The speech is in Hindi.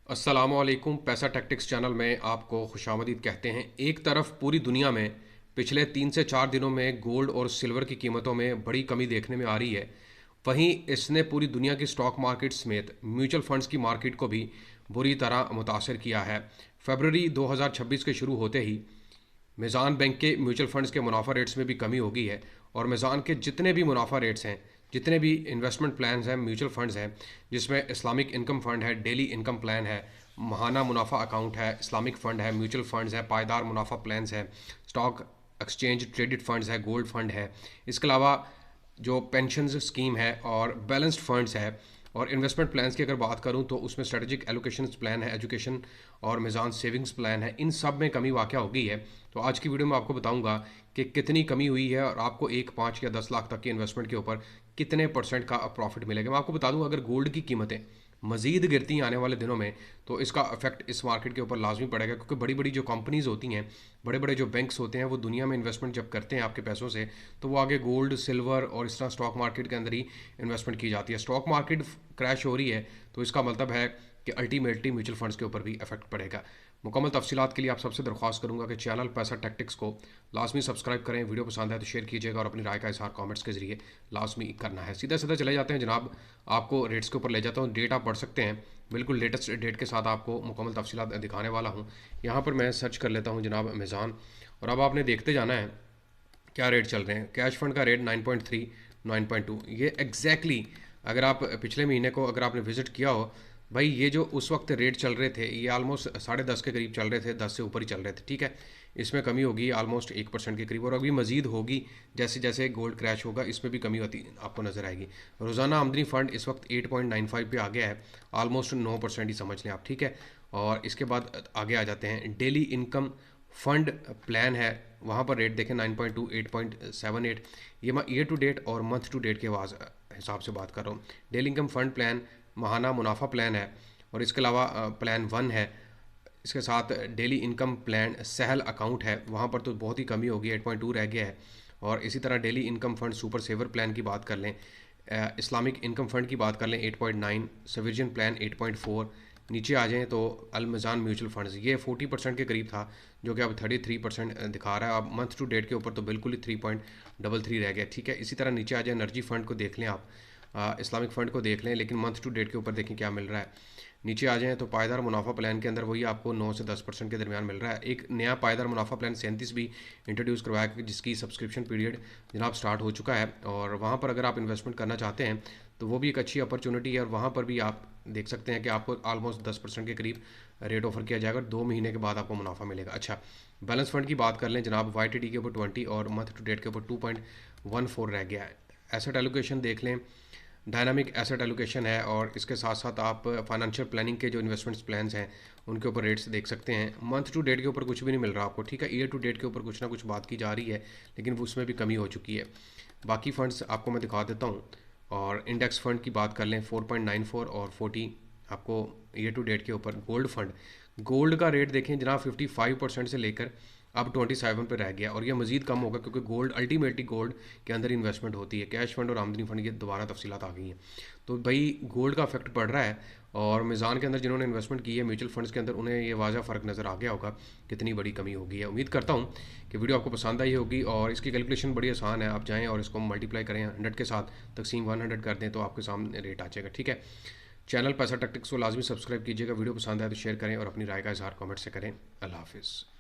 अस्सलामुअलैकुम। पैसा टैक्टिक्स चैनल में आपको खुशामदीद कहते हैं। एक तरफ पूरी दुनिया में पिछले 3 से 4 दिनों में गोल्ड और सिल्वर की कीमतों में बड़ी कमी देखने में आ रही है, वहीं इसने पूरी दुनिया की स्टॉक मार्केट समेत म्यूचुअल फंड्स की मार्केट को भी बुरी तरह मुतासर किया है। फरवरी 2026 के शुरू होते ही मीज़ान बैंक के म्यूचुअल फंड्स के मुनाफा रेट्स में भी कमी हो गई है और मीज़ान के जितने भी मुनाफा रेट्स हैं, जितने भी इन्वेस्टमेंट प्लान्स हैं, म्यूचुअल फंड्स हैं, जिसमें इस्लामिक इनकम फ़ंड है, डेली इनकम प्लान है, महाना मुनाफा अकाउंट है, इस्लामिक फ़ंड है, म्यूचुअल फंड्स है, पायदार मुनाफा प्लान्स है, स्टॉक एक्सचेंज ट्रेडेड फंड्स है, गोल्ड फंड है, इसके अलावा जो पेंशन स्कीम है और बैलेंस्ड फंड्स है। और इन्वेस्टमेंट प्लान्स की अगर बात करूं तो उसमें स्ट्रेटजिक एलोकेशन प्लान है, एजुकेशन और मिज़ान सेविंग्स प्लान है। इन सब में कमी वाक़या हो गई है। तो आज की वीडियो में आपको बताऊंगा कि कितनी कमी हुई है और आपको 1, 5 या 10 लाख तक की इन्वेस्टमेंट के ऊपर कितने परसेंट का प्रॉफिट मिलेगा। मैं आपको बता दूं, अगर गोल्ड की कीमतें मज़ीद गिरती हैं आने वाले दिनों में तो इसका इफेक्ट इस मार्केट के ऊपर लाजमी पड़ेगा, क्योंकि बड़ी बड़ी जो कंपनीज होती हैं, बड़े बड़े जो बैंक्स होते हैं, वो दुनिया में इन्वेस्टमेंट जब करते हैं आपके पैसों से तो वो आगे गोल्ड, सिल्वर और इस तरह स्टॉक मार्केट के अंदर ही इन्वेस्टमेंट की जाती है। स्टॉक मार्केट क्रैश हो रही है तो इसका मतलब है कि अल्टीमेटली म्यूचुअल फंड्स के ऊपर भी इफेक्ट पड़ेगा। मुकम्मल तफसीलात के लिए आप सबसे दरख्वास्त करूंगा कि चैनल पैसा टैक्टिक्स को लाजमी सब्सक्राइब करें। वीडियो पसंद है तो शेयर कीजिएगा और अपनी राय का इजहार कमेंट्स के जरिए लाजमी करना है। सीधा सीधा चले जाते हैं जनाब, आपको रेट्स के ऊपर ले जाता हूँ। डेट आप पढ़ सकते हैं, बिल्कुल लेटेस्ट डेट के साथ आपको मुकम्मल तफसीलात दिखाने वाला हूँ। यहाँ पर मैं सर्च कर लेता हूँ जनाब मीज़ान, और अब आपने देखते जाना है क्या रेट चल रहे हैं। कैश फंड का रेट 9.3, 9.2, ये एग्जैक्टली अगर आप पिछले महीने को अगर आपने विजिट किया हो भाई, ये जो उस वक्त रेट चल रहे थे ये आलमोस्ट 10.5 के करीब चल रहे थे, 10 से ऊपर ही चल रहे थे। ठीक है, इसमें कमी होगी आलमोस्ट 1% के करीब, और अभी मजीद होगी जैसे जैसे गोल्ड क्रैश होगा, इसमें भी कमी होती आपको नजर आएगी। रोज़ाना आमदनी फ़ंड इस वक्त 8.95 पे आ गया है, आलमोस्ट 9% ही समझ लें आप। ठीक है, और इसके बाद आगे आ जाते हैं डेली इनकम फंड प्लान है, वहाँ पर रेट देखें 9.2, 8.78। ये मैं ईयर टू डेट और मंथ टू डेट के हिसाब से बात कर रहा हूँ। डेली इनकम फंड प्लान महाना मुनाफा प्लान है, और इसके अलावा प्लान 1 है। इसके साथ डेली इनकम प्लान सहल अकाउंट है, वहाँ पर तो बहुत ही कमी होगी, 8.2 रह गया है। और इसी तरह daily income fund super saver plan की बात कर लें, इस्लामिक इनकम फंड की बात कर लें 8.9, सविजन प्लान 8.4। नीचे आ जाएँ तो अल मीज़ान म्यूचुअल फंड्स ये 40% के करीब था, जो कि अब 33% दिखा रहा है। अब मंथ टू डेट के ऊपर तो बिल्कुल ही 3.33 रह गया। ठीक है, इसी तरह नीचे आ जाए एनर्जी फंड को देख लें आप, इस्लामिक फ़ंड को देख लें, लेकिन मंथ टू डेट के ऊपर देखें क्या मिल रहा है। नीचे आ जाएँ तो पायदार मुनाफा प्लान के अंदर वही आपको 9 से 10% के दरमियान मिल रहा है। एक नया पायदार मुनाफा प्लान 37 भी इंट्रोड्यूस करवाया, जिसकी सब्सक्रिप्शन पीरियड जनाब स्टार्ट हो चुका है, और वहाँ पर अगर आप इन्वेस्टमेंट करना चाहते हैं तो वो भी एक अच्छी अपॉर्चुनिटी है। और वहाँ पर भी आप देख सकते हैं कि आपको ऑलमोस्ट 10% के करीब रेट ऑफर किया जाएगा, 2 महीने के बाद आपको मुनाफा मिलेगा। अच्छा, बैलेंस फंड की बात कर लें जनाब, YTD के ऊपर 20 और मंथ टू डेट के ऊपर 2.14 रह गया है। एसेट एलोकेशन देख लें, डायनामिक एसेट एलोकेशन है, और इसके साथ साथ आप फाइनेंशियल प्लानिंग के जो इन्वेस्टमेंट्स प्लान्स हैं उनके ऊपर रेट्स देख सकते हैं। मंथ टू डेट के ऊपर कुछ भी नहीं मिल रहा आपको। ठीक है, ईयर टू डेट के ऊपर कुछ ना कुछ बात की जा रही है, लेकिन उसमें भी कमी हो चुकी है। बाकी फंड्स आपको मैं दिखा देता हूँ, और इंडेक्स फंड की बात कर लें 4.94 और 40 आपको ईयर टू डेट के ऊपर। गोल्ड फंड, गोल्ड का रेट देखें जनाब 55% से लेकर अब 27 पे रह गया, और ये मजीद कम होगा क्योंकि गोल्ड अल्टीमेटली गोल्ड के अंदर इन्वेस्टमेंट होती है। कैश फंड और आमदनी फंड की दोबारा तफसीलात आ गई हैं, तो भाई गोल्ड का इफेक्ट पड़ रहा है। और मीज़ान के अंदर जिन्होंने इन्वेस्टमेंट की है म्यूचुअल फंड्स के अंदर, उन्हें ये वाज़ा फ़र्क नज़र आ गया होगा कितनी बड़ी कमी हो गई है। उम्मीद करता हूँ कि वीडियो आपको पसंद आई होगी, और इसकी कैलकुलेशन बड़ी आसान है। आप जाएँ और इसको मल्टीप्लाई करें 100 के साथ, तकसीम 100 कर दें तो आपके सामने रेट आ जाएगा। ठीक है, चैनल पैसा टैक्टिक्स को लाजमी सब्सक्राइब कीजिएगा। वीडियो पसंद आए तो शेयर करें और अपनी राय का इजहार कमेंट से करें। अल्लाह हाफिज़।